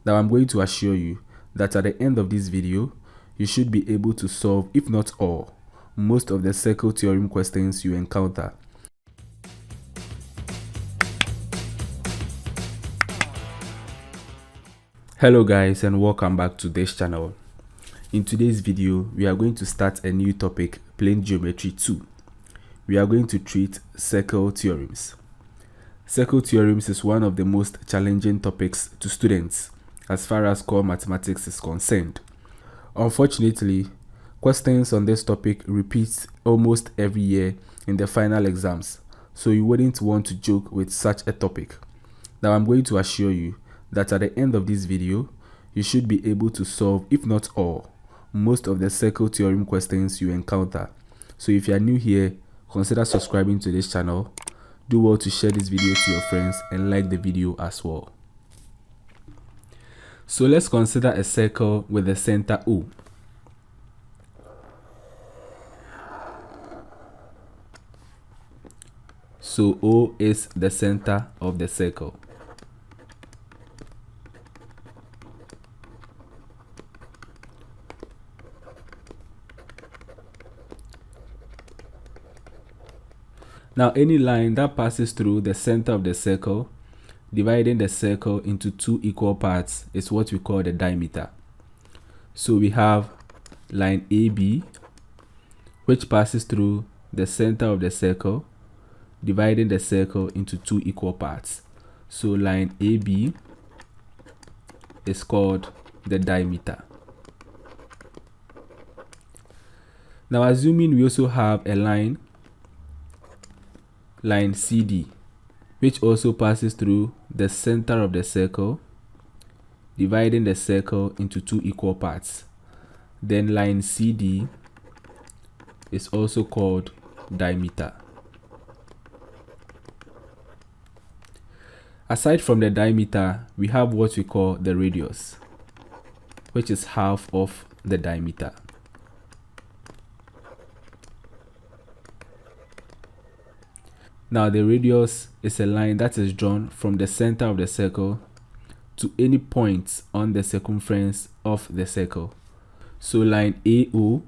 Now I'm going to assure you that at the end of this video, you should be able to solve, if not all, most of the circle theorem questions you encounter. Hello guys, and welcome back to this channel. In today's video, we are going to start a new topic, plane geometry 2. We are going to treat circle theorems. Circle theorems is one of the most challenging topics to students as far as core mathematics is concerned. Unfortunately, questions on this topic repeat almost every year in the final exams, so you wouldn't want to joke with such a topic. Now I'm going to assure you that at the end of this video, you should be able to solve, if not all, most of the circle theorem questions you encounter. So if you are new here, consider subscribing to this channel. Do well to share this video to your friends and like the video as well. So let's consider a circle with the center O. So O is the center of the circle. Now any line that passes through the center of the circle, dividing the circle into two equal parts, is what we call the diameter. So we have line AB, which passes through the center of the circle, dividing the circle into two equal parts. So line AB is called the diameter. Now assuming we also have a line CD, which also passes through the center of the circle, dividing the circle into two equal parts. Then line CD is also called diameter. Aside from the diameter, we have what we call the radius, which is half of the diameter. Now the radius is a line that is drawn from the center of the circle to any point on the circumference of the circle. So line AO,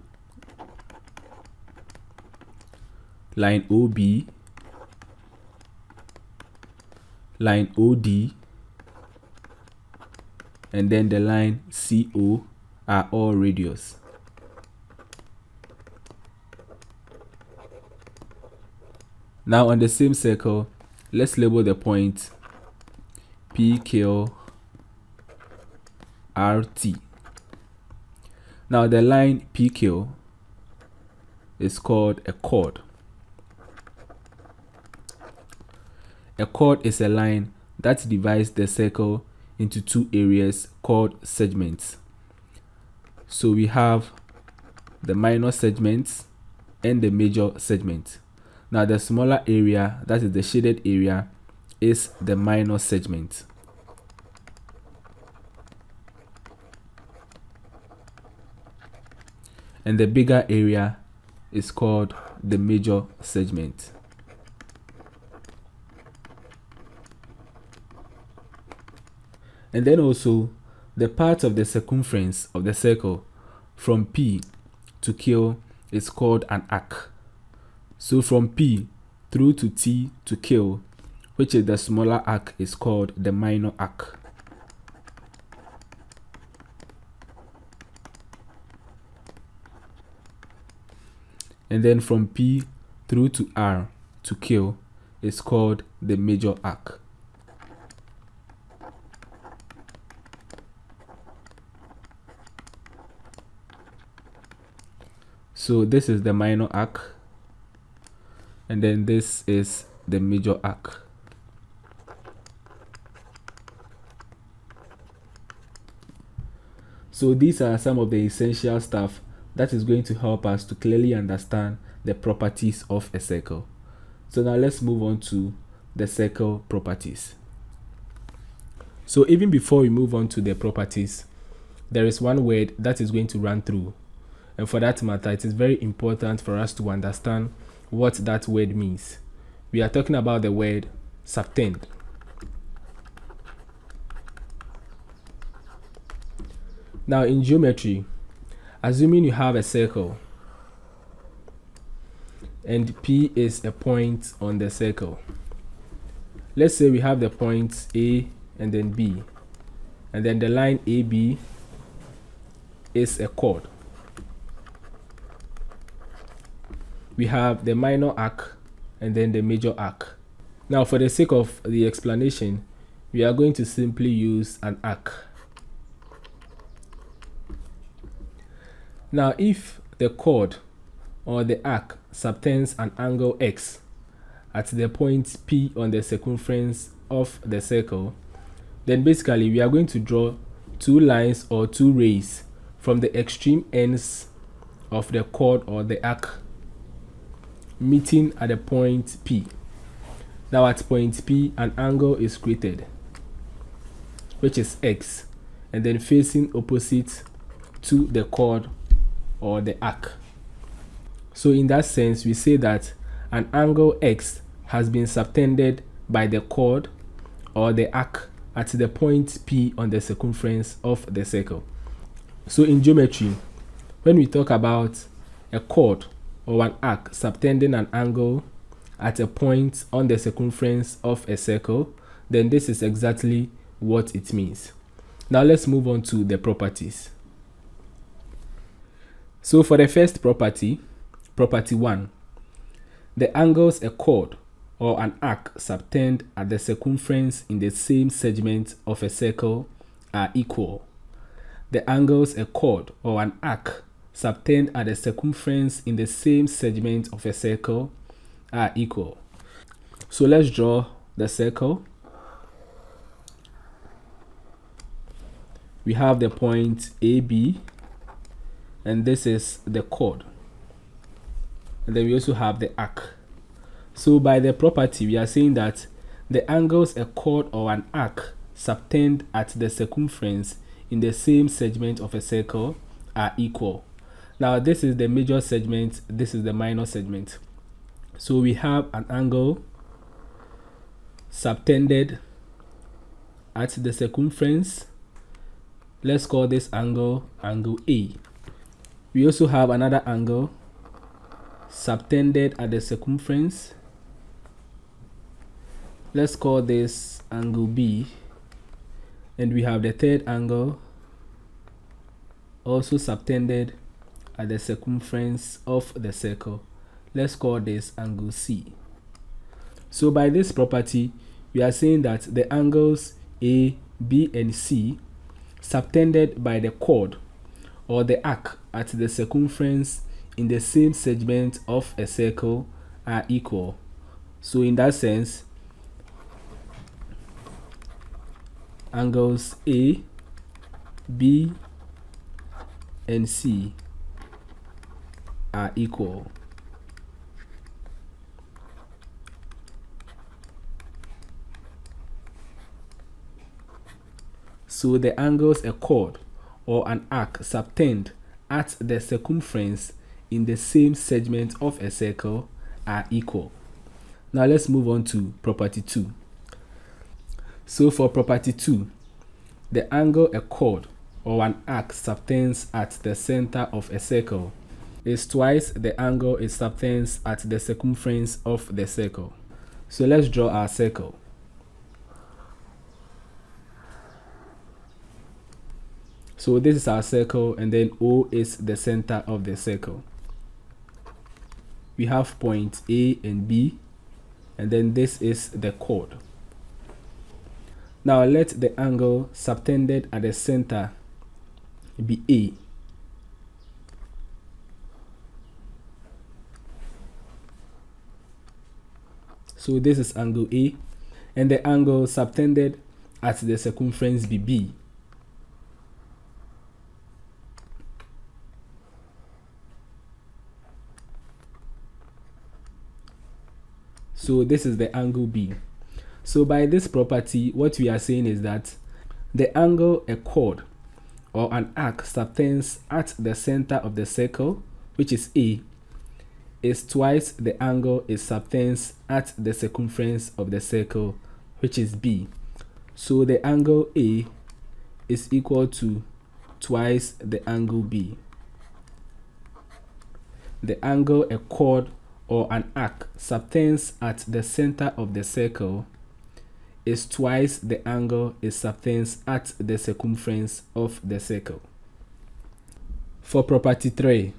line OB, line OD, and then the line CO are all radius. Now on the same circle, let's label the point PQ RT. Now the line PQ is called a chord. A chord is a line that divides the circle into two areas called segments. So we have the minor segments and the major segment. Now the smaller area, that is the shaded area, is the minor segment. And the bigger area is called the major segment. And then also, the part of the circumference of the circle from P to Q is called an arc. So from P through to T to Q, which is the smaller arc, is called the minor arc. And then from P through to R to Q is called the major arc. So this is the minor arc, and then this is the major arc. So these are some of the essential stuff that is going to help us to clearly understand the properties of a circle. So now let's move on to the circle properties. So even before we move on to the properties, there is one word that is going to run through. And for that matter, it is very important for us to understand what that word means. We are talking about the word subtend. Now in geometry, assuming you have a circle and P is a point on the circle. Let's say we have the points A and then B, and then the line AB is a chord. We have the minor arc and then the major arc. Now for the sake of the explanation, we are going to simply use an arc. Now if the chord or the arc subtends an angle x at the point P on the circumference of the circle, then basically we are going to draw two lines or two rays from the extreme ends of the chord or the arc meeting at the point P. Now at point P, an angle is created, which is x, and then facing opposite to the chord or the arc. So in that sense, we say that an angle x has been subtended by the chord or the arc at the point P on the circumference of the circle. So in geometry, when we talk about a chord or an arc subtending an angle at a point on the circumference of a circle, then this is exactly what it means. Now let's move on to the properties. So for the first property, property 1, the angles a chord or an arc subtend at the circumference in the same segment of a circle are equal. The angles a chord or an arc subtend at the circumference in the same segment of a circle are equal. So let's draw the circle. We have the point AB, and this is the chord, and then we also have the arc. So by the property, we are saying that the angles a chord or an arc subtend at the circumference in the same segment of a circle are equal. Now this is the major segment, this is the minor segment. So we have an angle subtended at the circumference. Let's call this angle angle A. We also have another angle subtended at the circumference. Let's call this angle B. And we have the third angle also subtended at the circumference of the circle. Let's call this angle C. So by this property, we are saying that the angles A, B, and C subtended by the chord or the arc at the circumference in the same segment of a circle are equal. So in that sense, angles A, B, and C are equal. So the angles a chord or an arc subtend at the circumference in the same segment of a circle are equal. Now let's move on to property 2. So for property 2, the angle a chord or an arc subtends at the center of a circle is twice the angle it subtends at the circumference of the circle. So let's draw our circle. So this is our circle, and then O is the center of the circle. We have points A and B, and then this is the chord. Now let the angle subtended at the center be A. So this is angle A, and the angle subtended at the circumference be B. So this is the angle B. So by this property, what we are saying is that the angle a chord or an arc subtends at the center of the circle, which is A, is twice the angle it subtends at the circumference of the circle, which is B. So the angle A is equal to twice the angle B. The angle a chord or an arc subtends at the center of the circle is twice the angle it subtends at the circumference of the circle. For property 3,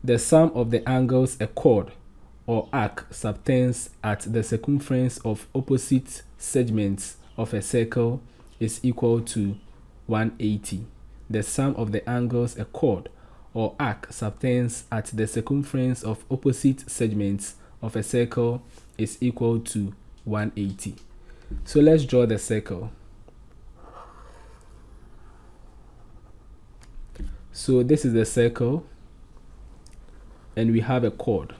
the sum of the angles a chord or arc subtends at the circumference of opposite segments of a circle is equal to 180. The sum of the angles a chord or arc subtends at the circumference of opposite segments of a circle is equal to 180. So let's draw the circle. So this is the circle, and we have a chord.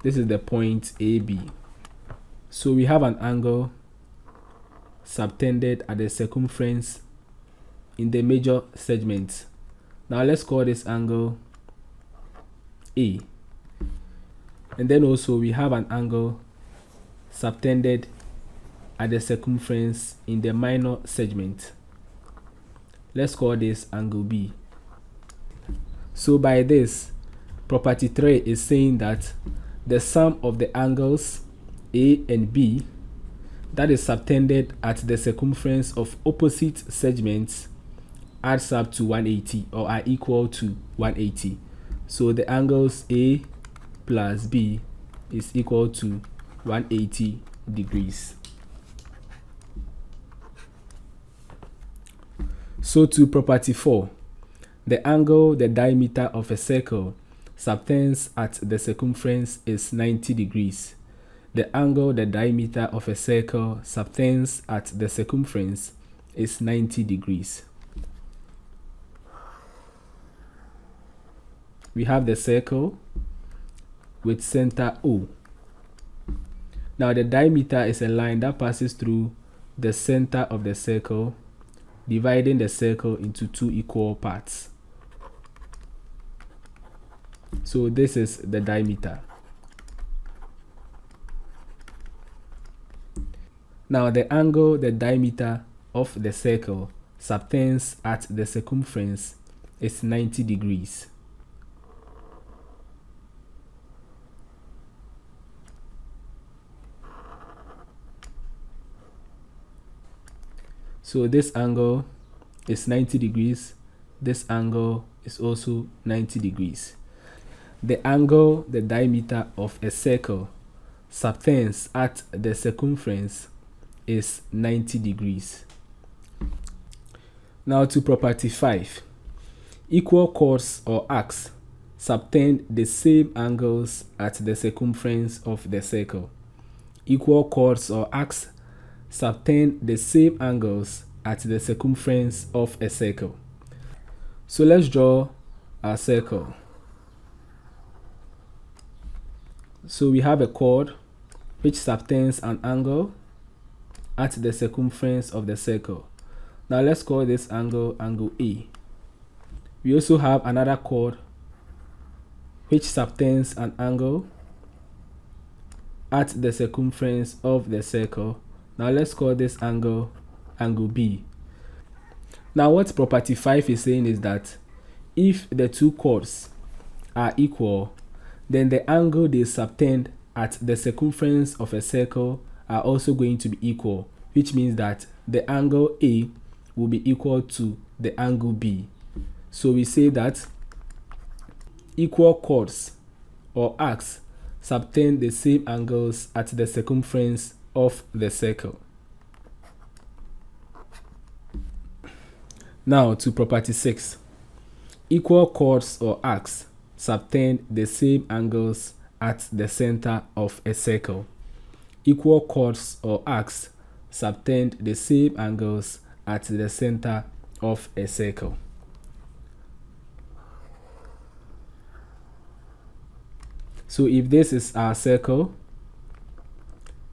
This is the point AB. So we have an angle subtended at the circumference in the major segment. Now let's call this angle A. And then also we have an angle subtended at the circumference in the minor segment. Let's call this angle B. So by this, property 3 is saying that the sum of the angles A and B that is subtended at the circumference of opposite segments adds up to 180 or are equal to 180. So the angles A plus B is equal to 180 degrees. So to property 4, the angle the diameter of a circle subtends at the circumference is 90 degrees. The angle the diameter of a circle subtends at the circumference is 90 degrees. We have the circle with center O. Now the diameter is a line that passes through the center of the circle, dividing the circle into two equal parts. So this is the diameter. Now the angle the diameter of the circle subtends at the circumference is 90 degrees. So this angle is 90 degrees. This angle is also 90 degrees. The angle the diameter of a circle subtends at the circumference is 90 degrees. Now to property 5. Equal chords or arcs subtend the same angles at the circumference of the circle. Equal chords or arcs subtend the same angles at the circumference of a circle. So let's draw our circle. So we have a chord which subtends an angle at the circumference of the circle. Now let's call this angle angle A. We also have another chord which subtends an angle at the circumference of the circle. Now let's call this angle angle B. Now what property 5 is saying is that if the two chords are equal, then the angle they subtend at the circumference of a circle are also going to be equal, which means that the angle A will be equal to the angle B. So we say that equal chords or arcs subtend the same angles at the circumference of the circle. Now to property 6. Equal chords or arcs subtend the same angles at the center of a circle. Equal chords or arcs subtend the same angles at the center of a circle. So if this is our circle,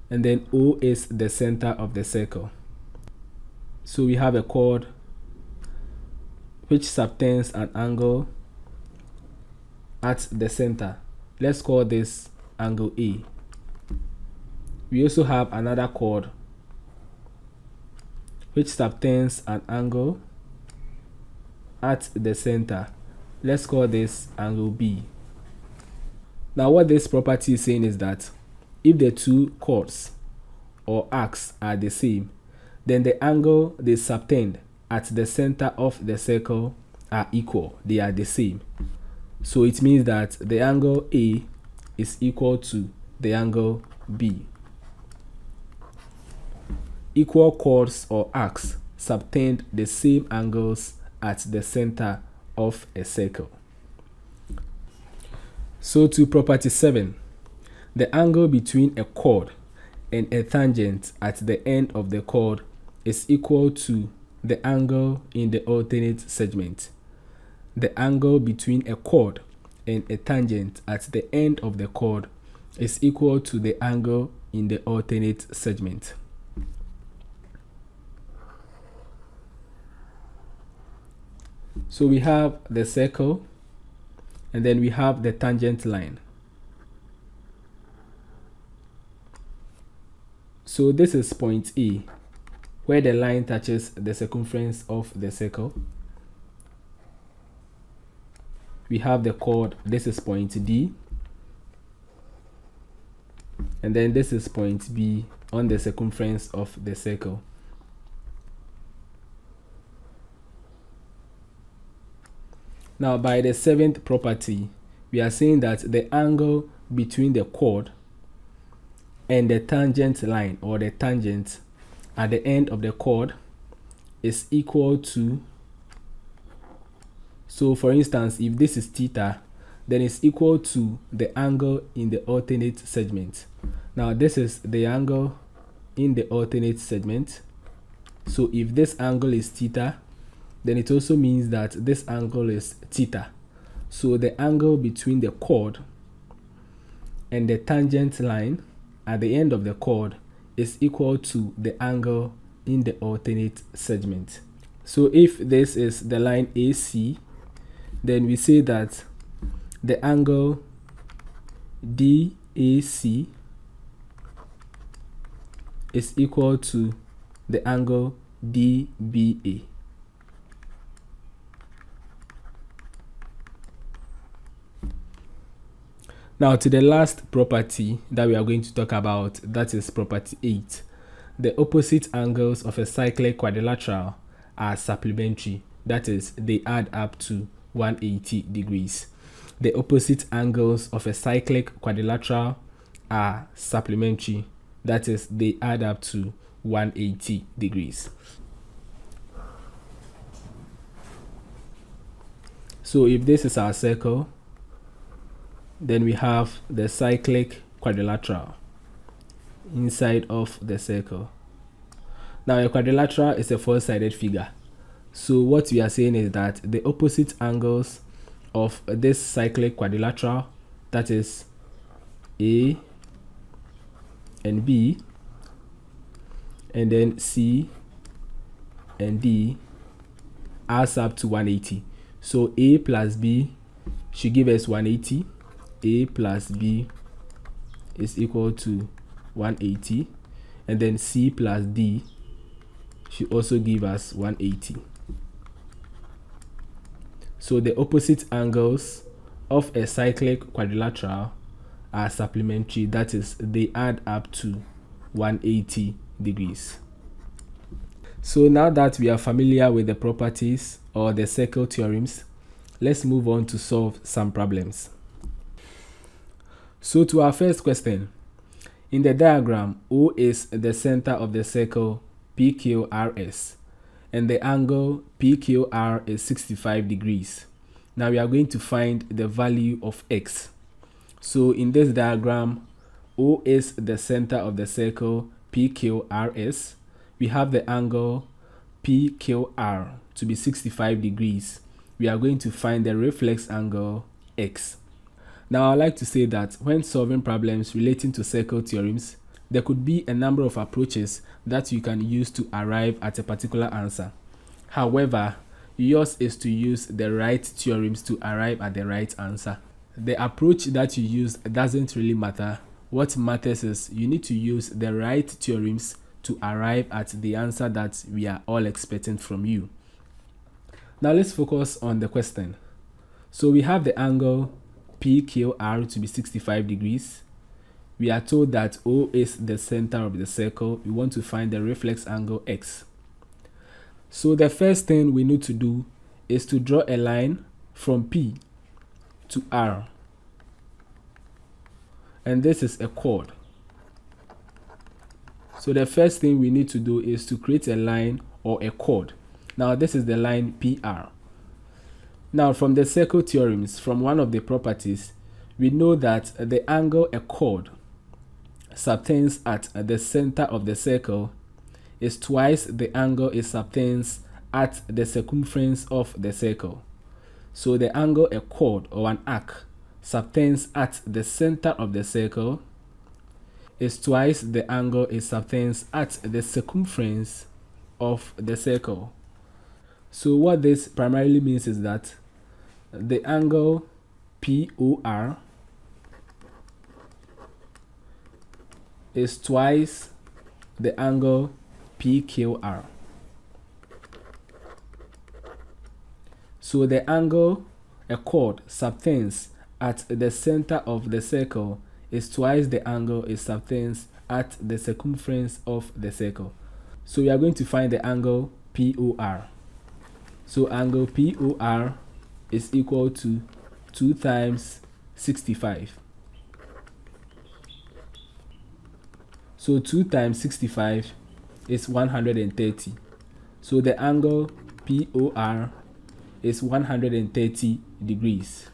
and then O is the center of the circle, so we have a chord which subtends an angle at the center. Let's call this angle A. We also have another chord which subtends an angle at the center. Let's call this angle B. Now what this property is saying is that if the two chords or arcs are the same, then the angle they subtend at the center of the circle are equal. They are the same. So it means that the angle A is equal to the angle B. Equal chords or arcs subtend the same angles at the center of a circle. So to property 7, the angle between a chord and a tangent at the end of the chord is equal to the angle in the alternate segment. The angle between a chord and a tangent at the end of the chord is equal to the angle in the alternate segment. So we have the circle, and then we have the tangent line. So this is point A, where the line touches the circumference of the circle. We have the chord, this is point D, and then this is point B on the circumference of the circle. Now by the seventh property, we are saying that the angle between the chord and the tangent line, or the tangent at the end of the chord, is equal to, so for instance, if this is theta, then it's equal to the angle in the alternate segment. Now this is the angle in the alternate segment. So if this angle is theta, then it also means that this angle is theta. So the angle between the chord and the tangent line at the end of the chord is equal to the angle in the alternate segment. So if this is the line AC, then we say that the angle DAC is equal to the angle DBA. Now to the last property that we are going to talk about, that is property 8. The opposite angles of a cyclic quadrilateral are supplementary, that is, they add up to 180 degrees. The opposite angles of a cyclic quadrilateral are supplementary, that is, they add up to 180 degrees. So if this is our circle, then we have the cyclic quadrilateral inside of the circle. Now a quadrilateral is a four-sided figure. So what we are saying is that the opposite angles of this cyclic quadrilateral, that is A and B, and then C and D, adds up to 180. So A plus B should give us 180. A plus B is equal to 180, and then C plus D should also give us 180. So the opposite angles of a cyclic quadrilateral are supplementary, that is, they add up to 180 degrees. So now that we are familiar with the properties or the circle theorems, let's move on to solve some problems. So to our first question, in the diagram, O is the center of the circle PQRS, and the angle PQR is 65 degrees. Now we are going to find the value of X. So in this diagram, O is the center of the circle PQRS. We have the angle PQR to be 65 degrees. We are going to find the reflex angle X. Now I'd like to say that when solving problems relating to circle theorems, there could be a number of approaches that you can use to arrive at a particular answer. However, yours is to use the right theorems to arrive at the right answer. The approach that you use doesn't really matter. What matters is you need to use the right theorems to arrive at the answer that we are all expecting from you. Now let's focus on the question. So we have the angle PQR to be 65 degrees. We are told that O is the center of the circle. We want to find the reflex angle X. So the first thing we need to do is to draw a line from P to R. And this is a chord. So the first thing we need to do is to create a line or a chord. Now this is the line PR. Now from the circle theorems, from one of the properties, we know that the angle a chord subtends at the center of the circle is twice the angle it subtends at the circumference of the circle. So the angle a chord or an arc subtends at the center of the circle is twice the angle it subtends at the circumference of the circle. So what this primarily means is that the angle POR is twice the angle PQR. So the angle a chord subtends at the center of the circle is twice the angle it subtends at the circumference of the circle. So we are going to find the angle POR. So angle POR is equal to 2 times 65. So 2 times 65 is 130. So the angle POR is 130 degrees.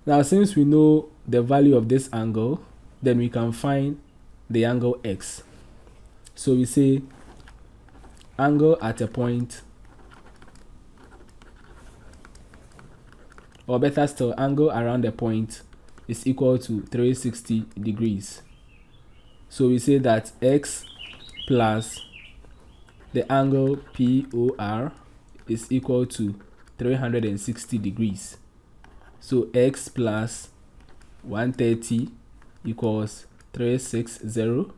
Now since we know the value of this angle, then we can find the angle X. So we say angle at a point, or better still, angle around a point is equal to 360 degrees. So we say that X plus the angle POR is equal to 360 degrees. So X plus 130 equals 360.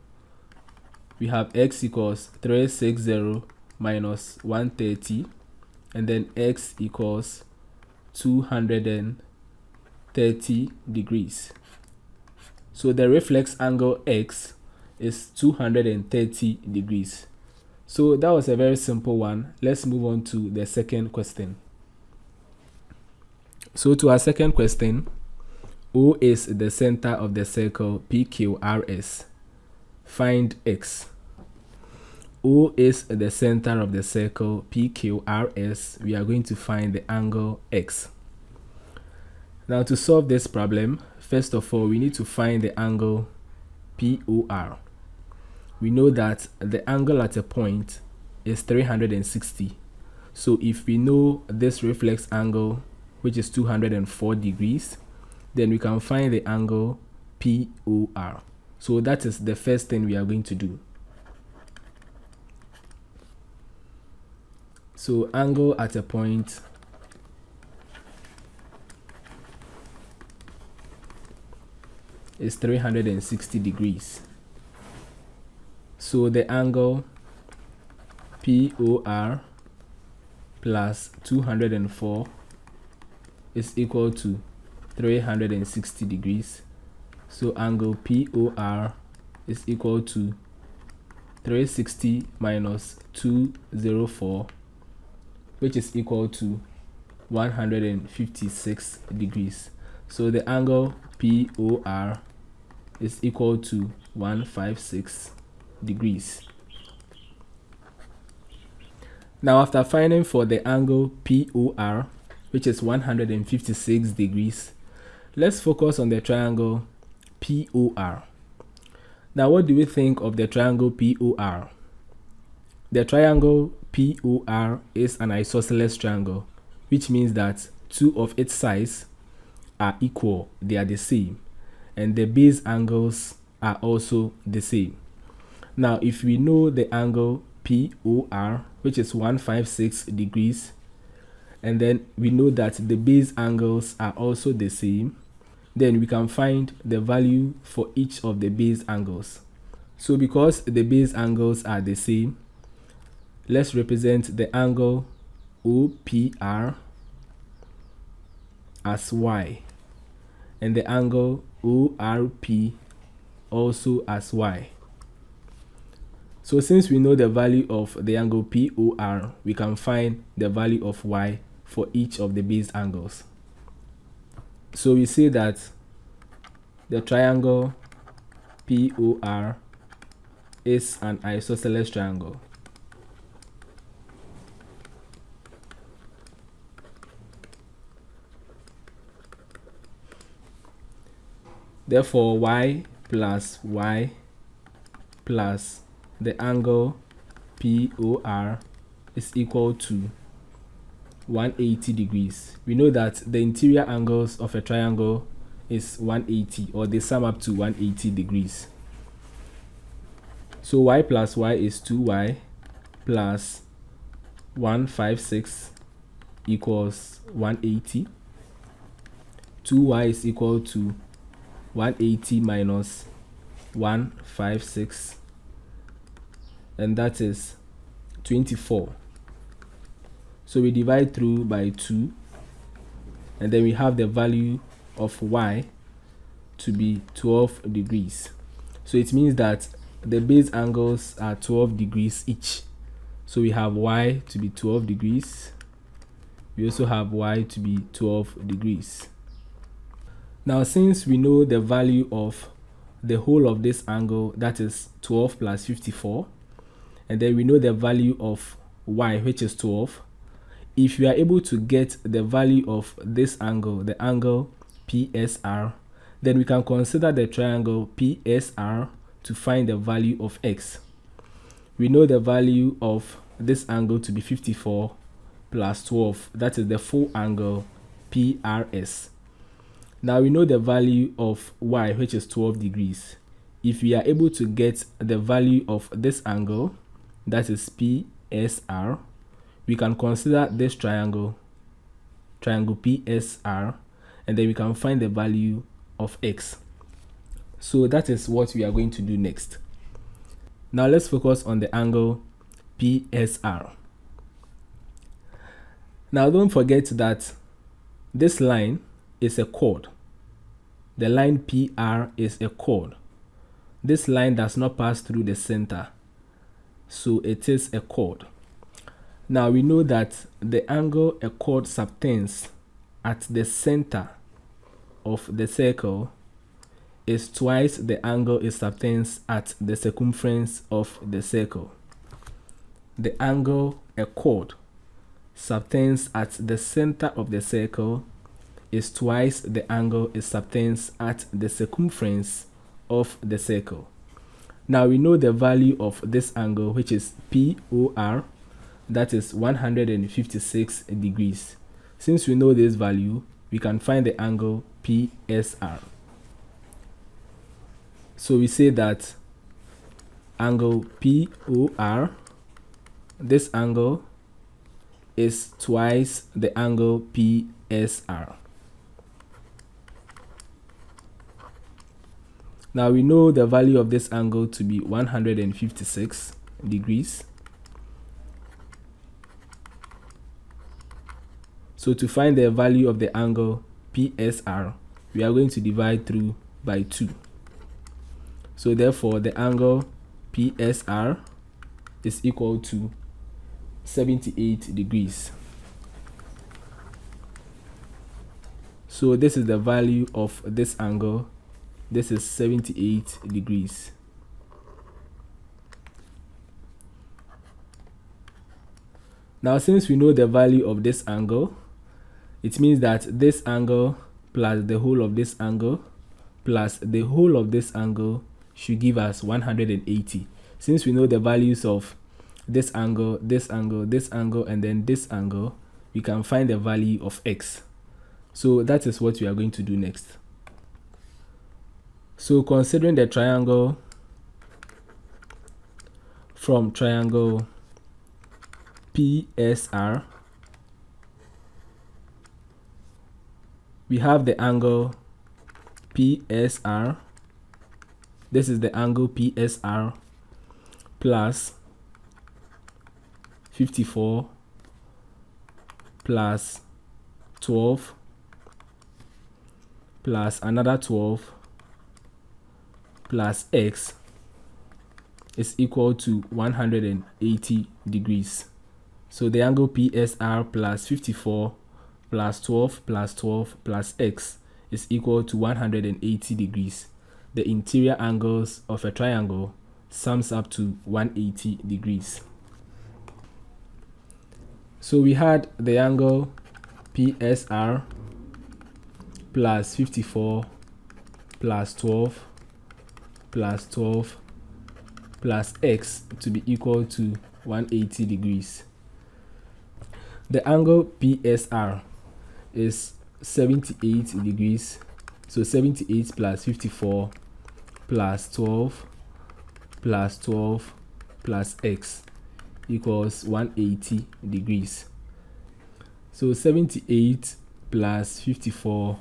We have X equals 360 minus 130, and then X equals 230 degrees. So the reflex angle X is 230 degrees. So that was a very simple one. Let's move on to the second question. So to our second question, O is the center of the circle PQRS. Find X. O is the center of the circle PQRS. We are going to find the angle X. Now to solve this problem, first of all, we need to find the angle POR. We know that the angle at a point is 360. So if we know this reflex angle, which is 204 degrees, then we can find the angle POR. So that is the first thing we are going to do. So angle at a point is 360 degrees. So the angle POR plus 204 is equal to 360 degrees. So angle POR is equal to 360 minus 204, which is equal to 156 degrees. So the angle POR is equal to 156 degrees. Now after finding for the angle POR, which is 156 degrees, let's focus on the triangle POR. Now what do we think of the triangle POR? The triangle POR is an isosceles triangle, which means that two of its sides are equal, they are the same, and the base angles are also the same. Now if we know the angle POR, which is 156 degrees, and then we know that the base angles are also the same, then we can find the value for each of the base angles. So because the base angles are the same, let's represent the angle OPR as y, and the angle ORP also as y. So since we know the value of the angle POR, we can find the value of y for each of the based angles. So we say that the triangle POR is an isosceles triangle. Therefore, y plus the angle POR is equal to 180 degrees. We know that the interior angles of a triangle is 180, or they sum up to 180 degrees. So y plus y is 2y plus 156 equals 180. 2y is equal to 180 minus 156, and that is 24. So we divide through by 2, and then we have the value of y to be 12 degrees. So it means that the base angles are 12 degrees each. So we have y to be 12 degrees. We also have y to be 12 degrees. Now, since we know the value of the whole of this angle, that is 12 plus 54, and then we know the value of y, which is 12, if we are able to get the value of this angle, the angle PSR, then we can consider the triangle PSR to find the value of x. We know the value of this angle to be 54 plus 12, that is the full angle PRS. Now we know the value of y, which is 12 degrees. If we are able to get the value of this angle, that is PSR, we can consider this triangle PSR, and then we can find the value of x. So that is what we are going to do next. Now let's focus on the angle PSR. Now don't forget that this line is a chord. The line PR is a chord. This line does not pass through the center, so it is a chord. Now we know that the angle a chord subtends at the center of the circle is twice the angle it subtends at the circumference of the circle. The angle a chord subtends at the center of the circle is twice the angle it subtends at the circumference of the circle. Now we know the value of this angle, which is POR, that is 156 degrees. Since we know this value, we can find the angle PSR. So we say that angle POR, this angle, is twice the angle PSR. Now we know the value of this angle to be 156 degrees. So to find the value of the angle PSR, we are going to divide through by 2. So therefore the angle PSR is equal to 78 degrees. So this is the value of this angle. This is 78 degrees. Now since we know the value of this angle, it means that this angle plus the whole of this angle plus the whole of this angle should give us 180. Since we know the values of this angle, this angle, this angle, and then this angle, we can find the value of x. So that is what we are going to do next. So considering the triangle from triangle PSR, we have the angle PSR. This is the angle PSR plus 54 plus 12 plus another 12 plus x is equal to 180 degrees. So the angle PSR plus 54 plus 12 plus 12 plus x is equal to 180 degrees. The interior angles of a triangle sums up to 180 degrees. So we had the angle PSR plus 54 plus 12 plus 12 plus x to be equal to 180 degrees. The angle PSR is 78 degrees. So 78 plus 54 plus 12 plus 12 plus x equals 180 degrees. So 78 plus 54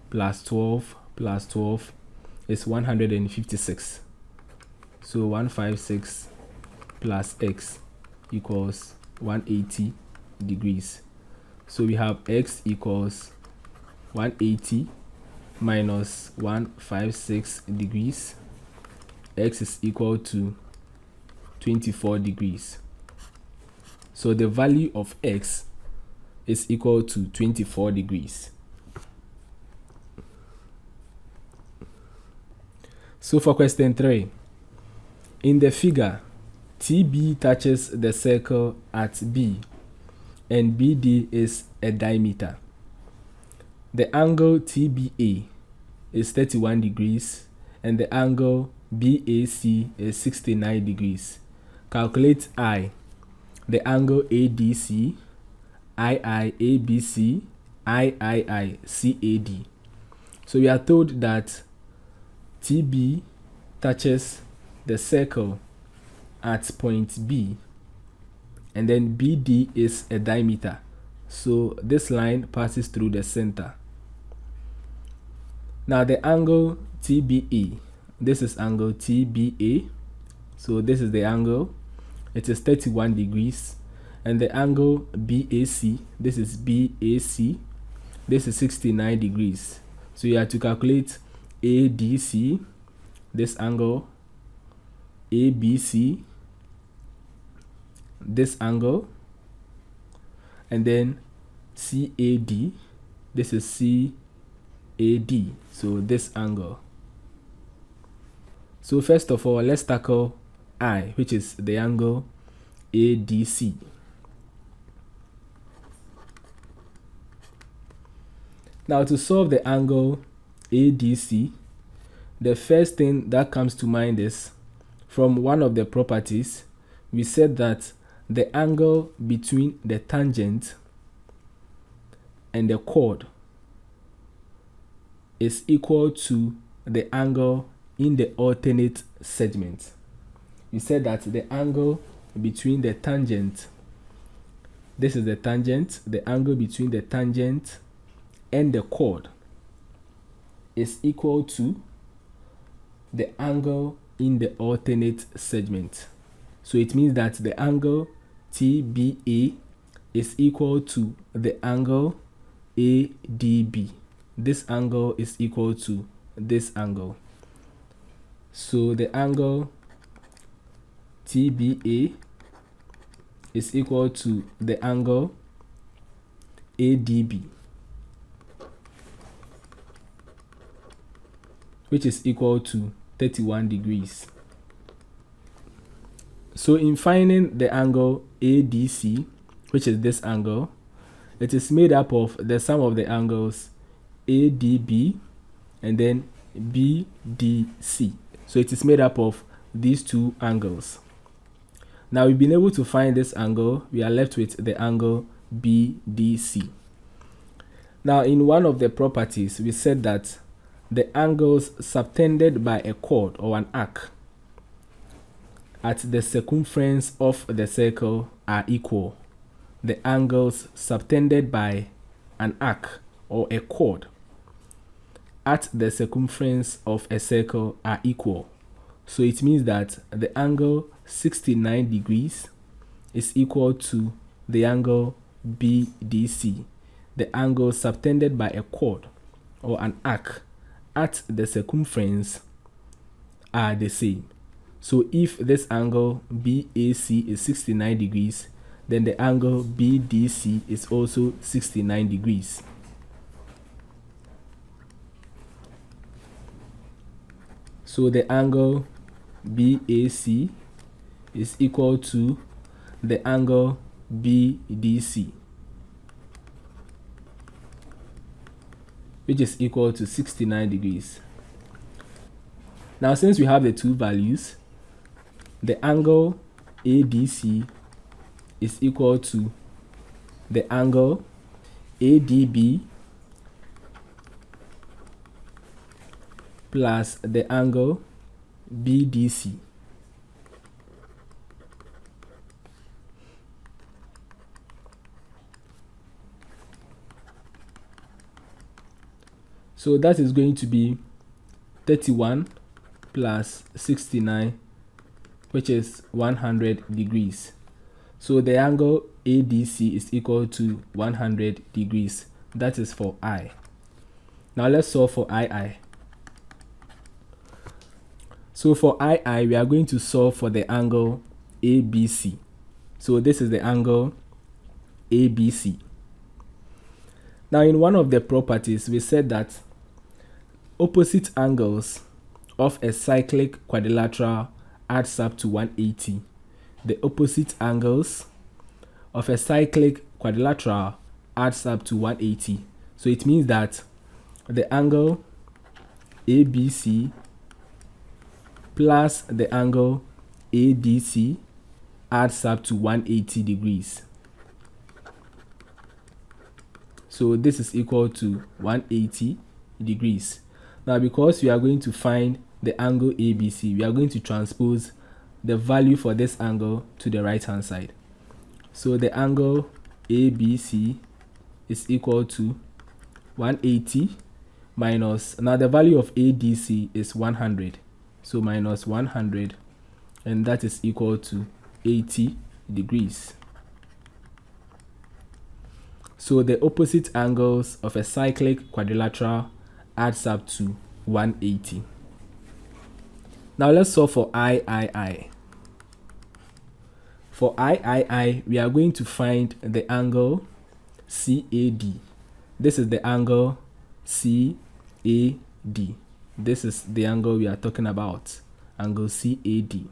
plus 12 plus 12 is 156. So 156 plus x equals 180 degrees. So we have x equals 180 minus 156 degrees. X is equal to 24 degrees. So the value of x is equal to 24 degrees. So for question 3, in the figure, TB touches the circle at B and BD is a diameter. The angle TBA is 31 degrees and the angle BAC is 69 degrees. Calculate I, the angle ADC, IIABC, IIICAD. So we are told that TB touches the circle at point B and then BD is a diameter. So this line passes through the center. Now the angle TBA, this is angle TBA. So this is the angle. It is 31 degrees. And the angle BAC, this is BAC. This is 69 degrees. So you have to calculate ADC, this angle, ABC, this angle, and then CAD, this is CAD, so this angle. So first of all, let's tackle I, which is the angle ADC. Now to solve the angle ADC, the first thing that comes to mind is, from one of the properties, we said that the angle between the tangent and the chord is equal to the angle in the alternate segment. We said that the angle between the tangent, this is the tangent, the angle between the tangent and the chord is equal to the angle in the alternate segment. So it means that the angle TBA is equal to the angle ADB. This angle is equal to this angle. So the angle TBA is equal to the angle ADB, which is equal to 31 degrees. So in finding the angle ADC, which is this angle, it is made up of the sum of the angles ADB and then BDC. So it is made up of these two angles. Now we've been able to find this angle. We are left with the angle BDC. Now in one of the properties, we said that the angles subtended by a chord or an arc at the circumference of the circle are equal. The angles subtended by an arc or a chord at the circumference of a circle are equal. So it means that the angle 69 degrees is equal to the angle BDC. The angle subtended by a chord or an arc at the circumference are the same. So if this angle BAC is 69 degrees, then the angle BDC is also 69 degrees. So the angle BAC is equal to the angle BDC, which is equal to 69 degrees. Now, since we have the two values, the angle ADC is equal to the angle ADB plus the angle BDC. So that is going to be 31 plus 69, which is 100 degrees. So the angle ADC is equal to 100 degrees. That is for I. Now let's solve for II. So for II, we are going to solve for the angle ABC. So this is the angle ABC. Now in one of the properties, we said that opposite angles of a cyclic quadrilateral adds up to 180. The opposite angles of a cyclic quadrilateral adds up to 180. So it means that the angle ABC plus the angle ADC adds up to 180 degrees. So this is equal to 180 degrees. Now, because we are going to find the angle ABC, we are going to transpose the value for this angle to the right hand side. So the angle ABC is equal to 180 minus, now the value of ADC is 100. So minus 100, and that is equal to 80 degrees. So the opposite angles of a cyclic quadrilateral adds up to 180. Now let's solve for III. For III, we are going to find the angle CAD. This is the angle CAD. This is the angle we are talking about, angle CAD.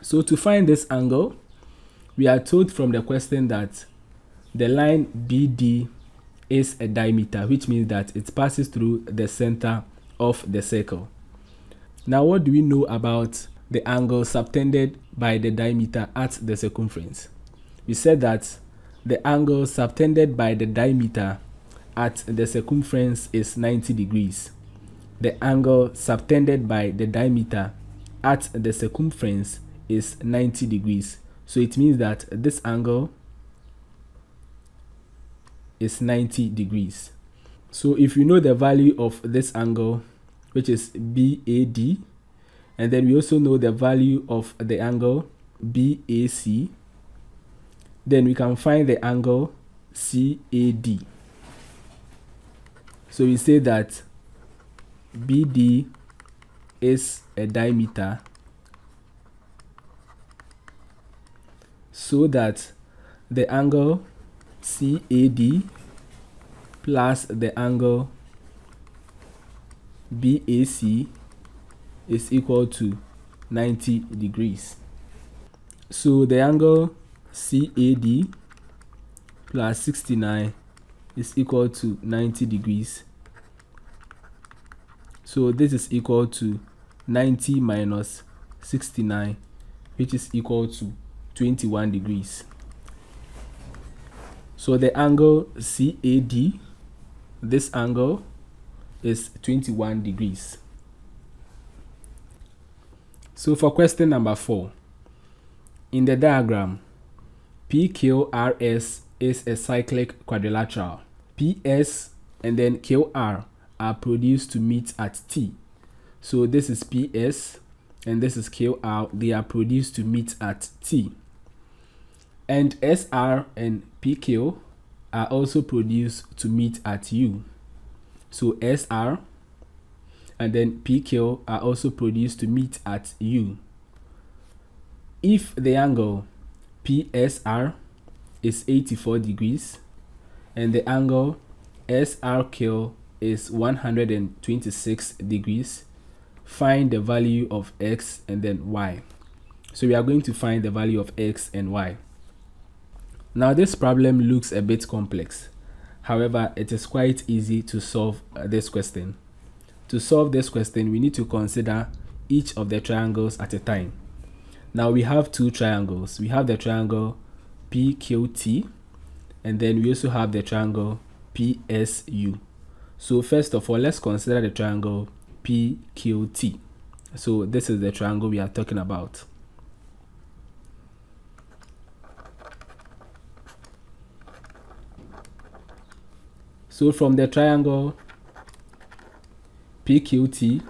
So to find this angle, we are told from the question that the line BD is a diameter, which means that it passes through the center of the circle. Now, what do we know about the angle subtended by the diameter at the circumference? We said that the angle subtended by the diameter at the circumference is 90 degrees. The angle subtended by the diameter at the circumference is 90 degrees. So it means that this angle is 90 degrees. So if you know the value of this angle, which is BAD, and then we also know the value of the angle BAC, then we can find the angle CAD. So we say that BD is a diameter, so that the angle CAD plus the angle BAC is equal to 90 degrees. So the angle CAD plus 69 is equal to 90 degrees. So this is equal to 90 minus 69, which is equal to 21 degrees. So the angle CAD, this angle, is 21 degrees. So for question number 4, in the diagram, PQRS is a cyclic quadrilateral. PS and then QR are produced to meet at T. So this is PS and this is QR, they are produced to meet at T. And SR and PQ are also produced to meet at U. So SR and then PQ are also produced to meet at U. If the angle PSR is 84 degrees and the angle SRQ is 126 degrees, find the value of X and then Y. So we are going to find the value of X and Y. Now this problem looks a bit complex. However, it is quite easy to solve this question. To solve this question, we need to consider each of the triangles at a time. Now we have two triangles. We have the triangle PQT, and then we also have the triangle PSU. So first of all, let's consider the triangle PQT. So this is the triangle we are talking about. So from the triangle PQT,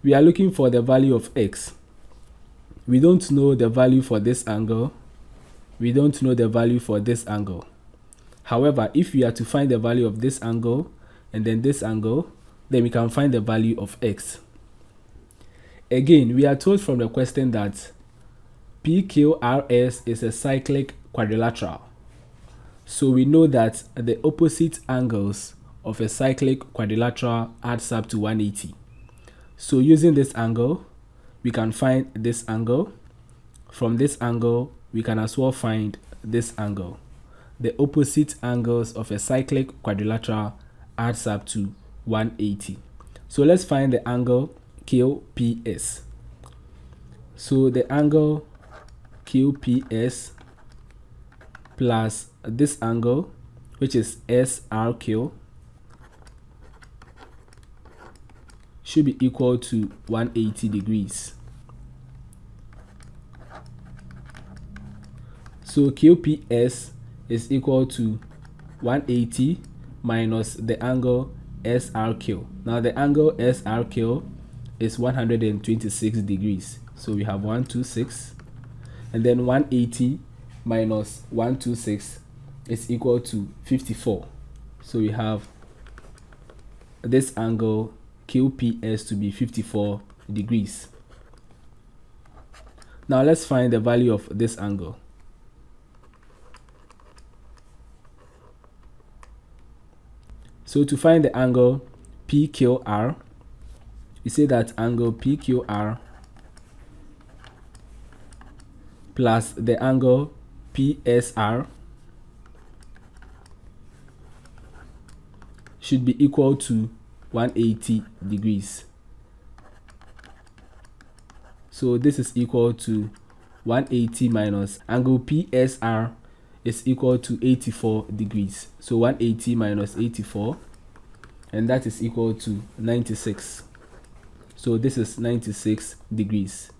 we are looking for the value of X. We don't know the value for this angle. We don't know the value for this angle. However, if we are to find the value of this angle and then this angle, then we can find the value of X. Again, we are told from the question that PQRS is a cyclic quadrilateral. So we know that the opposite angles of a cyclic quadrilateral adds up to 180. So using this angle, we can find this angle. From this angle, we can as well find this angle. The opposite angles of a cyclic quadrilateral adds up to 180. So let's find the angle QPS. So the angle QPS plus this angle, which is SRQ, should be equal to 180 degrees. So QPS is equal to 180 minus the angle SRQ. Now the angle SRQ is 126 degrees. So we have 126, and then 180 minus 126 is equal to 54. So we have this angle QPS to be 54 degrees. Now let's find the value of this angle. So to find the angle PQR, we say that angle PQR plus the angle PSR should be equal to 180 degrees. So this is equal to 180 minus angle PSR is equal to 84 degrees. So 180 minus 84, and that is equal to 96. So this is 96 degrees.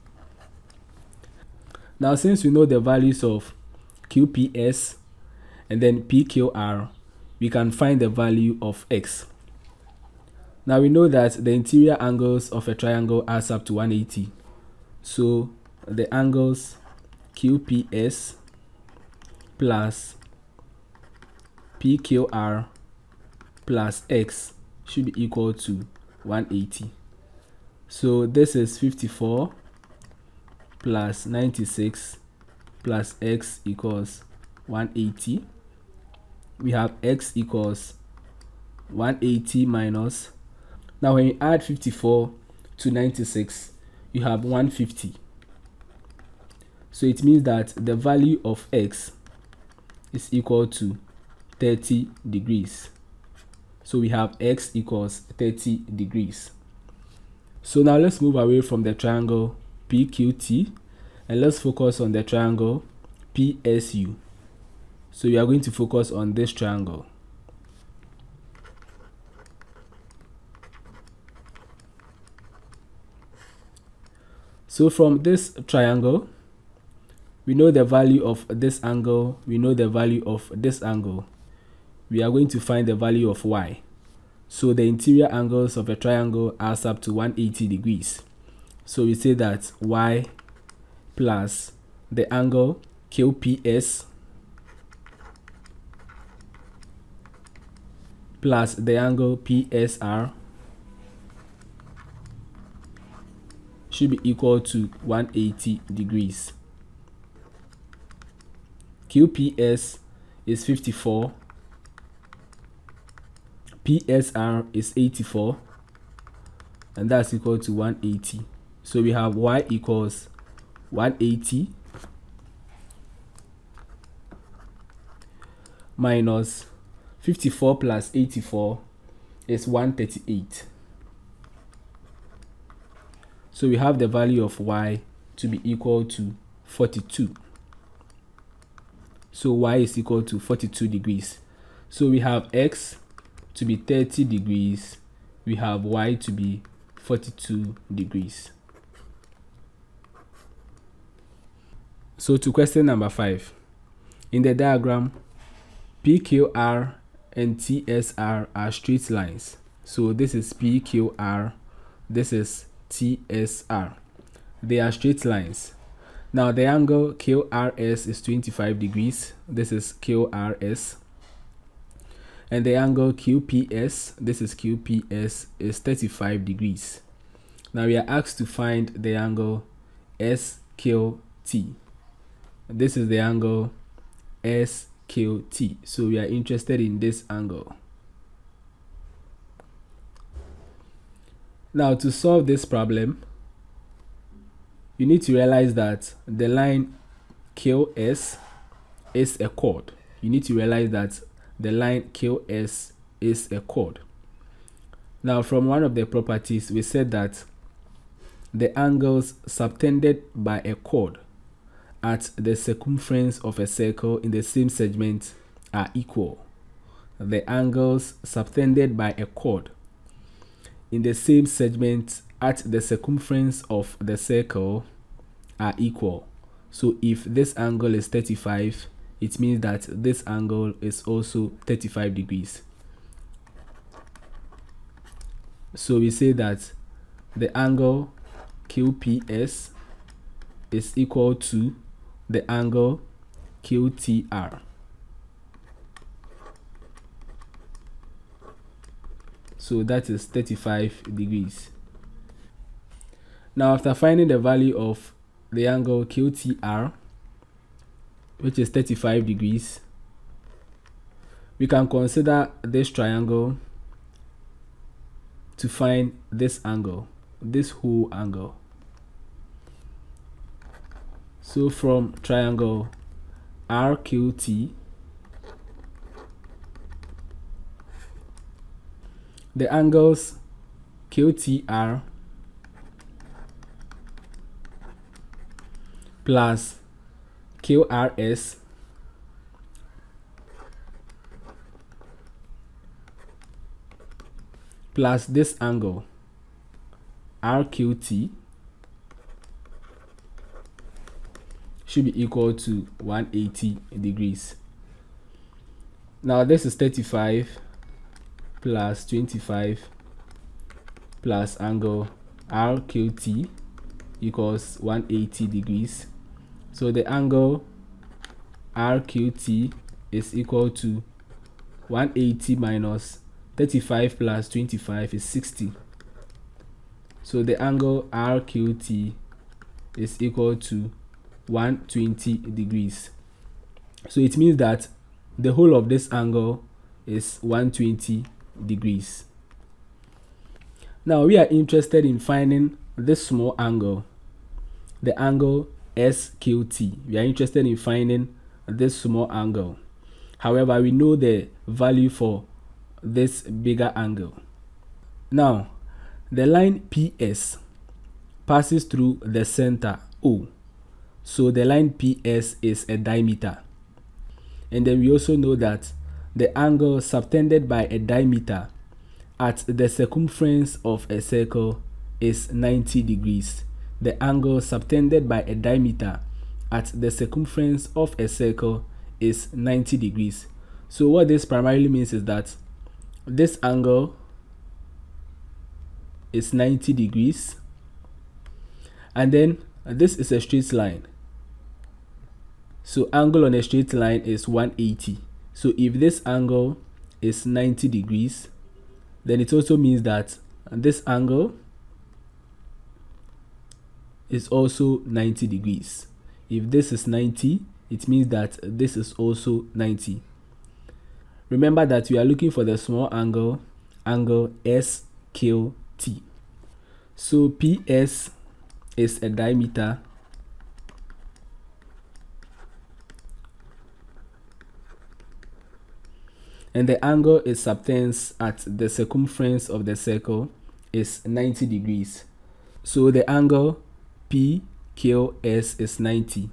Now since we know the values of QPS and then PQR, we can find the value of X. Now we know that the interior angles of a triangle adds up to 180. So the angles QPS plus PQR plus X should be equal to 180. So this is 54 plus 96 plus X equals 180. We have X equals 180 minus, now when you add 54 to 96, you have 150. So it means that the value of X is equal to 30 degrees. So we have X equals 30 degrees. So now let's move away from the triangle PQT and let's focus on the triangle PSU. So we are going to focus on this triangle. So from this triangle, we know the value of this angle, we know the value of this angle. We are going to find the value of Y. So the interior angles of a triangle adds up to 180 degrees. So we say that y plus the angle QPS plus the angle PSR should be equal to 180 degrees. QPS is 54, PSR is 84, and that's equal to 180. So we have y equals 180 minus 54 plus 84 is 138. So we have the value of y to be equal to 42. So y is equal to 42 degrees. So we have x to be 30 degrees. We have y to be 42 degrees. So to question number 5. In the diagram, PQR and TSR are straight lines. So this is PQR, this is TSR. They are straight lines. Now the angle QRS is 25 degrees. This is QRS. And the angle QPS, this is QPS, is 35 degrees. Now we are asked to find the angle SQT. This is the angle SQT. So we are interested in this angle. Now to solve this problem, you need to realize that the line QS is a chord. You need to realize that the line QS is a chord. Now from one of the properties, we said that the angles subtended by a chord at the circumference of a circle in the same segment are equal. The angles subtended by a chord in the same segment at the circumference of the circle are equal. So if this angle is 35, it means that this angle is also 35 degrees. So we say that the angle QPS is equal to the angle QTR. So that is 35 degrees. Now after finding the value of the angle QTR, which is 35 degrees, we can consider this triangle to find this angle, this whole angle. So from triangle RQT, the angles QTR plus QRS plus this angle RQT should be equal to 180 degrees. Now this is 35 plus 25 plus angle RQT equals 180 degrees. So the angle RQT is equal to 180 minus 35 plus 25 is 60. So the angle RQT is equal to 120 degrees. So it means that the whole of this angle is 120 degrees. Now we are interested in finding this small angle, the angle SQT. We are interested in finding this small angle. However, we know the value for this bigger angle. Now, the line PS passes through the center O. So the line PS is a diameter. And then we also know that the angle subtended by a diameter at the circumference of a circle is 90 degrees. The angle subtended by a diameter at the circumference of a circle is 90 degrees. So what this primarily means is that this angle is 90 degrees. And then this is a straight line. So angle on a straight line is 180. So if this angle is 90 degrees, then it also means that this angle is also 90 degrees. If this is 90, it means that this is also 90. Remember that we are looking for the small angle, angle SQT. So PS is a diameter, and the angle it subtends at the circumference of the circle is 90 degrees. So the angle PQS is 90.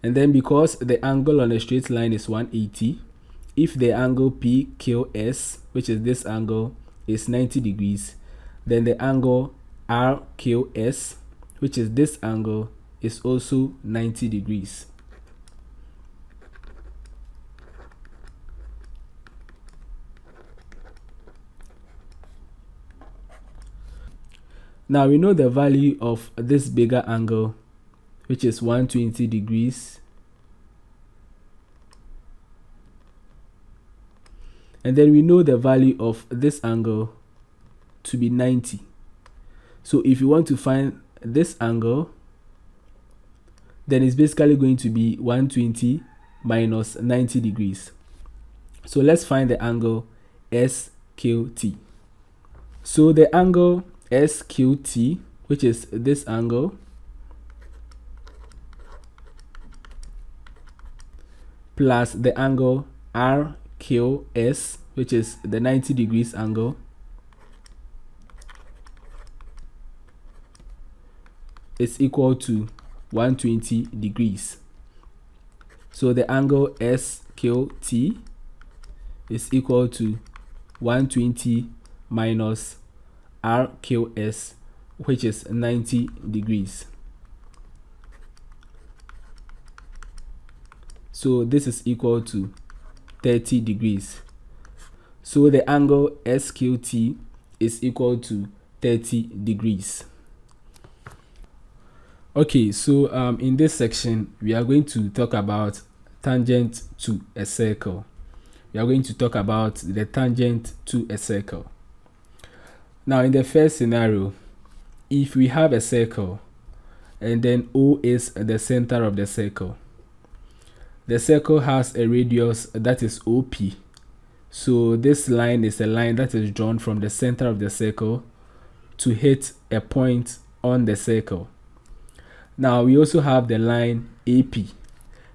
And then because the angle on a straight line is 180, if the angle PQS, which is this angle, is 90 degrees, then the angle RQS, which is this angle, is also 90 degrees. Now we know the value of this bigger angle, which is 120 degrees. And then we know the value of this angle to be 90. So if you want to find this angle, then it's basically going to be 120 minus 90 degrees. So let's find the angle SQT. So the angle SQT, which is this angle, plus the angle RQS, which is the 90 degrees angle, is equal to 120 degrees. So the angle SQT is equal to 120 minus RQS, which is 90 degrees. So this is equal to 30 degrees. So the angle SQT is equal to 30 degrees. Okay, so in this section, we are going to talk about tangent to a circle. We are going to talk about the tangent to a circle. Now, in the first scenario, if we have a circle and then O is the center of the circle, the circle has a radius that is OP. So this line is a line that is drawn from the center of the circle to hit a point on the circle. Now we also have the line AP.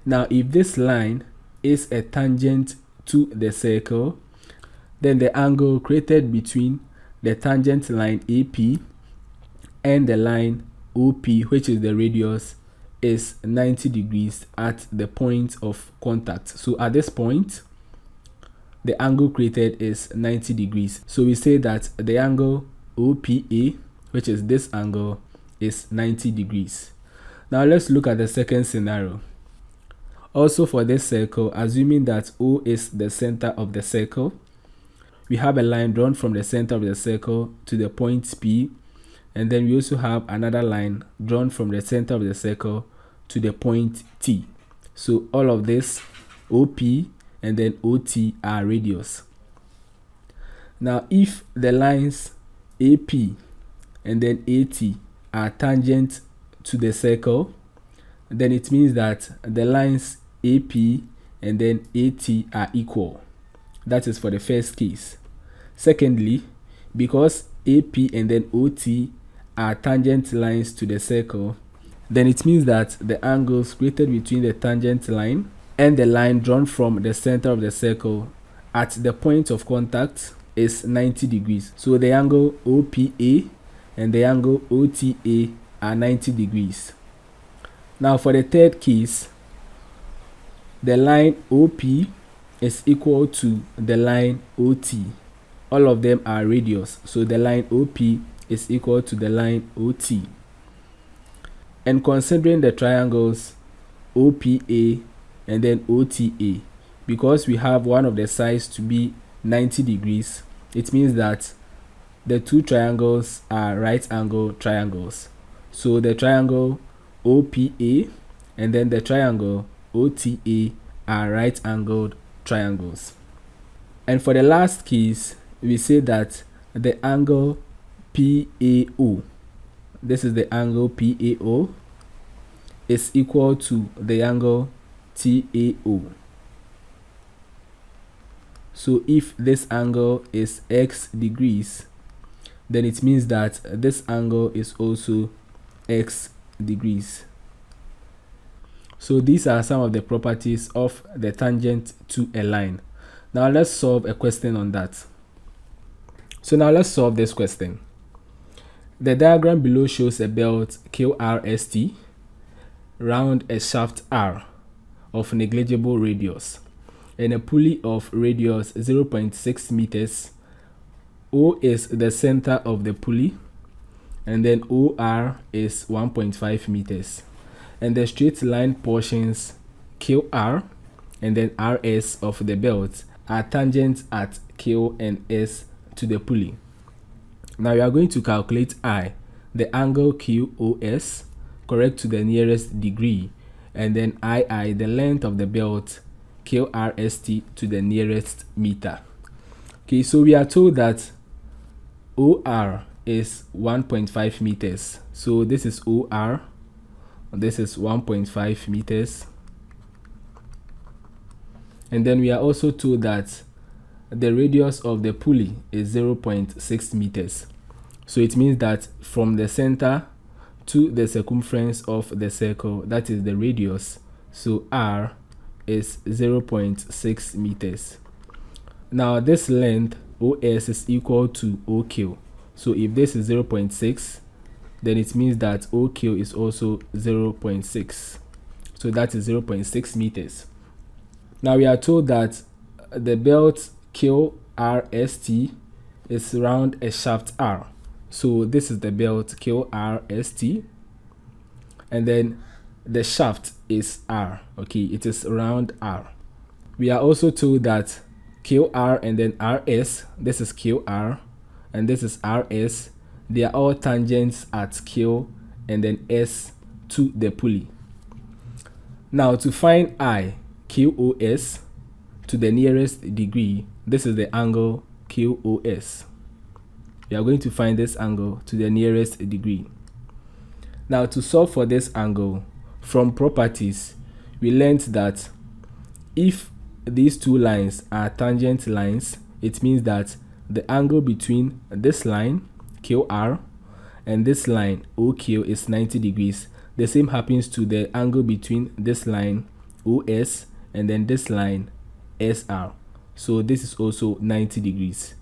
Now if this line is a tangent to the circle, then the angle created between the tangent line AP and the line OP, which is the radius, is 90 degrees at the point of contact. So at this point, the angle created is 90 degrees. So we say that the angle OPA, which is this angle, is 90 degrees. Now let's look at the second scenario. Also for this circle, assuming that O is the center of the circle, we have a line drawn from the center of the circle to the point P, and then we also have another line drawn from the center of the circle to the point T. So all of this, OP and then OT, are radius. Now if the lines AP and then AT are tangent to the circle, then it means that the lines AP and then AT are equal. That is for the first case. Secondly, because AP and then OT are tangent lines to the circle, then it means that the angles created between the tangent line and the line drawn from the center of the circle at the point of contact is 90 degrees. So the angle OPA and the angle OTA are 90 degrees. Now for the third case, the line OP is equal to the line OT. All of them are radius. So the line OP is equal to the line OT. And considering the triangles OPA and then OTA, because we have one of the sides to be 90 degrees, it means that the two triangles are right angle triangles. So the triangle OPA and then the triangle OTA are right angled triangles. And for the last case, we say that the angle PAO, this is the angle PAO, is equal to the angle TAO. So if this angle is x degrees, then it means that this angle is also x degrees. So these are some of the properties of the tangent to a line. Now let's solve a question on that. So now let's solve this question. The diagram below shows a belt QRST round a shaft R of negligible radius and a pulley of radius 0.6 meters. O is the center of the pulley, and then OR is 1.5 meters. And the straight line portions QR and then RS of the belt are tangent at Q and S to the pulley. Now we are going to calculate I, the angle QOS, correct to the nearest degree, and then II, the length of the belt QRST to the nearest meter. Okay, so we are told that OR is 1.5 meters. So this is OR, this is 1.5 meters. And then we are also told that the radius of the pulley is 0.6 meters. So it means that from the center to the circumference of the circle, that is the radius, so R is 0.6 meters. Now this length OS is equal to OQ. So if this is 0.6, then it means that OQ is also 0.6. So that is 0.6 meters. Now we are told that the belt QRST is round a shaft R. So this is the belt QRST, and then the shaft is R. Okay, it is around R. We are also told that QR and then RS, this is QR and this is RS, they are all tangents at Q and then S to the pulley. Now to find I, QOS to the nearest degree, this is the angle QOS. We are going to find this angle to the nearest degree. Now to solve for this angle, from properties, we learned that if these two lines are tangent lines, it means that the angle between this line QR and this line OQ is 90 degrees. The same happens to the angle between this line OS and then this line SR. So this is also 90 degrees.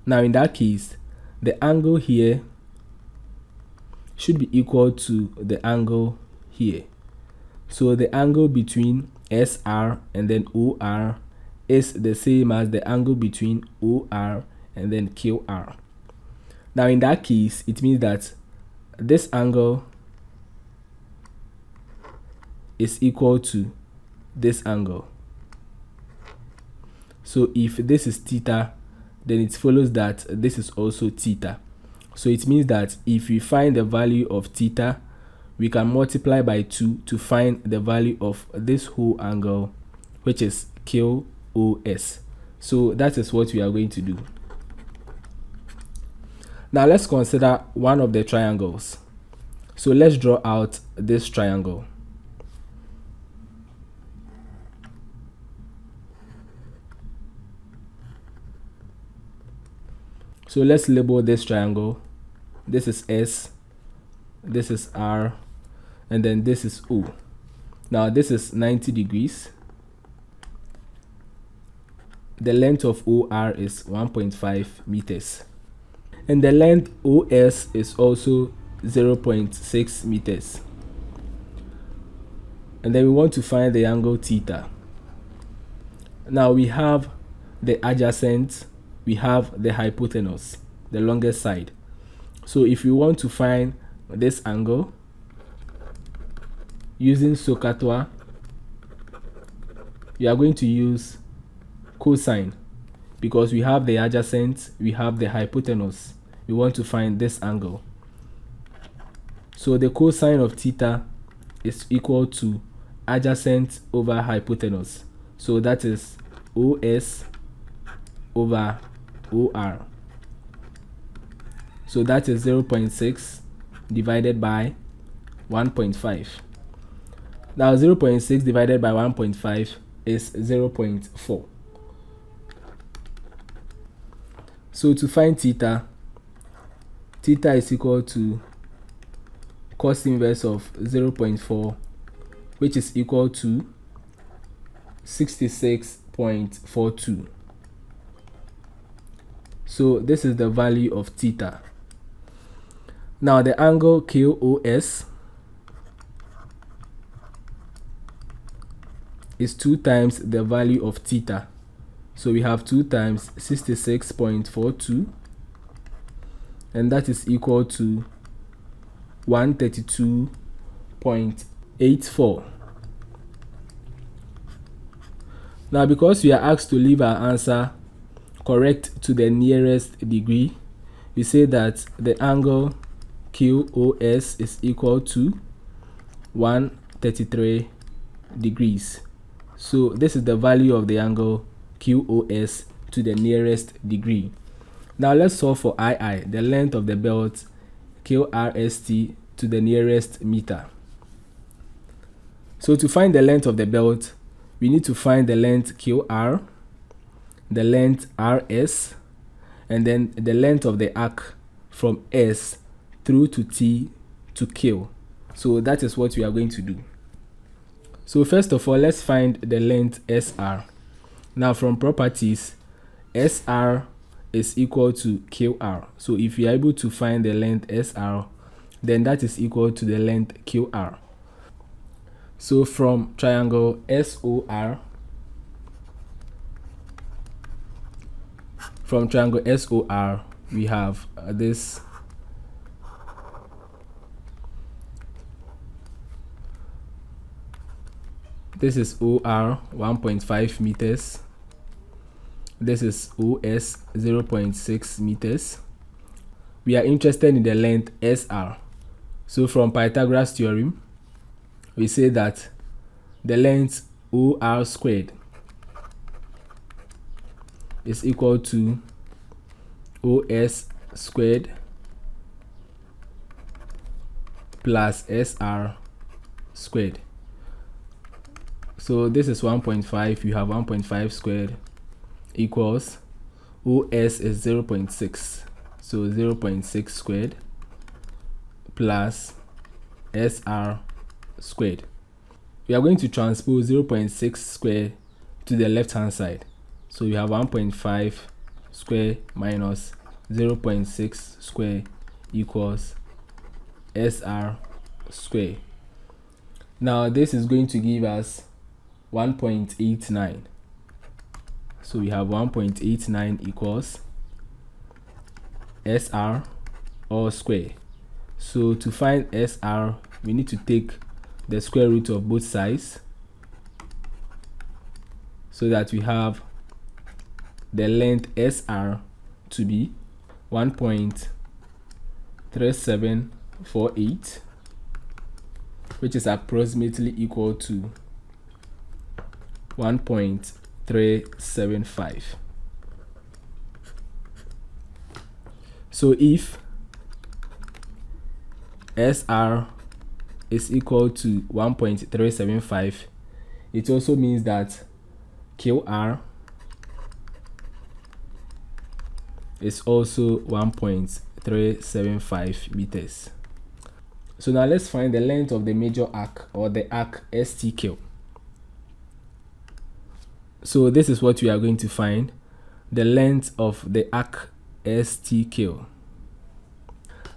Now in that case, the angle here should be equal to the angle here. So the angle between SR and then OR is the same as the angle between OR and then QR. Now in that case, it means that this angle is equal to this angle. So if this is theta, then it follows that this is also theta. So it means that if we find the value of theta, we can multiply by 2 to find the value of this whole angle, which is QOS. So that is what we are going to do. Now let's consider one of the triangles. So let's draw out this triangle. So let's label this triangle. This is S, this is R, and then this is O. Now this is 90 degrees. The length of OR is 1.5 meters. And the length OS is also 0.6 meters. And then we want to find the angle theta. Now we have the adjacent, we have the hypotenuse, the longest side. So if we want to find this angle using SOHCAHTOA, we are going to use cosine because we have the adjacent, we have the hypotenuse. We want to find this angle. So the cosine of theta is equal to adjacent over hypotenuse. So that is OS over OR. So that is 0.6 divided by 1.5. Now 0.6 divided by 1.5 is 0.4. So to find theta is equal to cos inverse of 0.4, which is equal to 66.42. So this is the value of theta. Now the angle QOS is 2 times the value of theta. So we have 2 times 66.42, and that is equal to 132.84. Now because we are asked to leave our answer correct to the nearest degree, we say that the angle QOS is equal to 133 degrees. So this is the value of the angle QOS to the nearest degree. Now let's solve for II, the length of the belt QRST to the nearest meter. So to find the length of the belt, we need to find the length QR, the length RS, and then the length of the arc from S through to T to Q. So that is what we are going to do. So first of all, let's find the length SR. Now from properties, SR is equal to QR. So if you are able to find the length SR, then that is equal to the length QR. So from triangle SOR, we have this. This is OR 1.5 meters. This is OS 0.6 meters. We are interested in the length SR. So from Pythagoras theorem, we say that the length OR squared is equal to OS squared plus SR squared. So this is 1.5, you have 1.5 squared equals OS is 0.6, so 0.6 squared plus SR squared. We are going to transpose 0.6 squared to the left hand side. So you have 1.5 square minus 0.6 square equals SR square. Now this is going to give us 1.89. So we have 1.89 equals SR all square. So to find SR, we need to take the square root of both sides so that we have the length SR to be 1.3748, which is approximately equal to 1.375. So if SR is equal to 1.375, it also means that QR is also 1.375 meters. So now let's find the length of the major arc, or the arc STQ. So this is what we are going to find, the length of the arc STQ.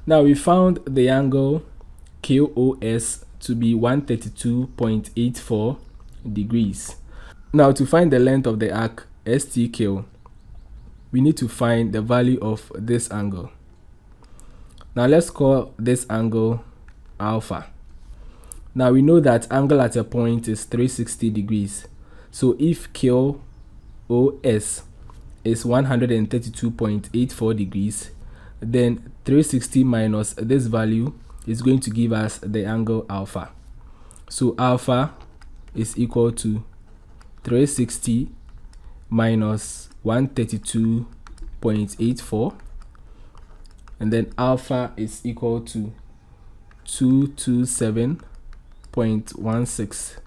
Now we found the angle QOS to be 132.84 degrees. Now to find the length of the arc STQ, we need to find the value of this angle. Now let's call this angle alpha. Now we know that angle at a point is 360 degrees. So if QoS is 132.84 degrees, then 360 minus this value is going to give us the angle alpha. So alpha is equal to 360 minus 132.84, and then alpha is equal to 227.16.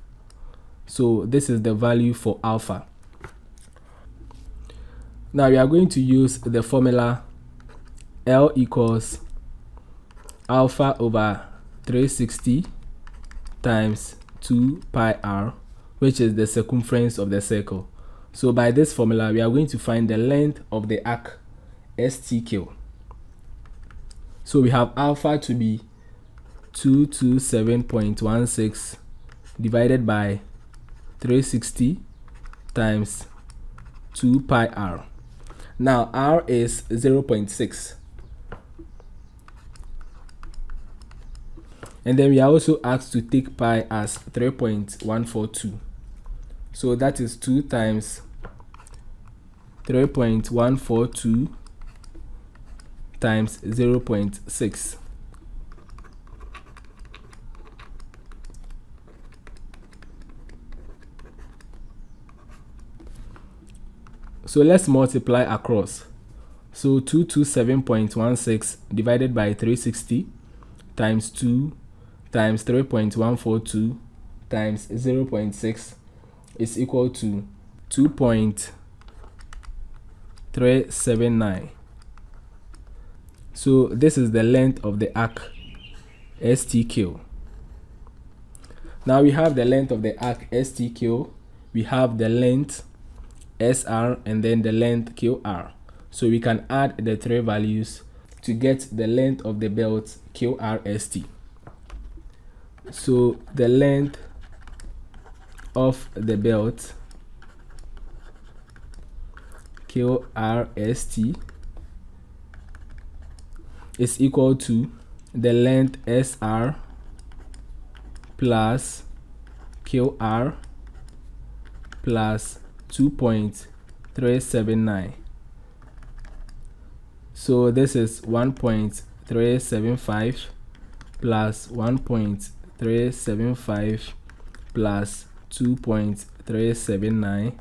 So this is the value for alpha. Now we are going to use the formula L equals alpha over 360 times 2 pi r, which is the circumference of the circle. So by this formula, we are going to find the length of the arc STQ. So we have alpha to be 227.16 divided by 360 times 2 pi r. Now r is 0.6. And then we are also asked to take pi as 3.142. So that is 2 times 3.142 times 0.6. So let's multiply across. So 227.16 divided by 360 times 2 times 3.142 times 0.6 is equal to 2.379. So this is the length of the arc STQ. Now we have the length of the arc STQ, we have the length SR, and then the length QR. So we can add the three values to get the length of the belt QRST. So the length of the belt QRST is equal to the length SR plus QR plus 2.379. So this is 1.375 plus 1.375 plus 2.379.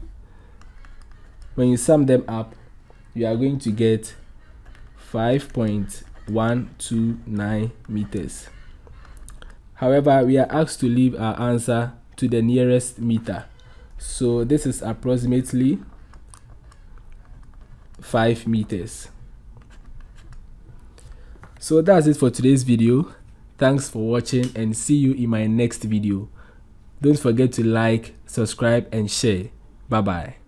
When you sum them up, you are going to get 5.129 meters. However, we are asked to leave our answer to the nearest meter. So this is approximately 5 meters. So that's it for today's video. Thanks for watching and see you in my next video. Don't forget to like, subscribe and share. Bye bye.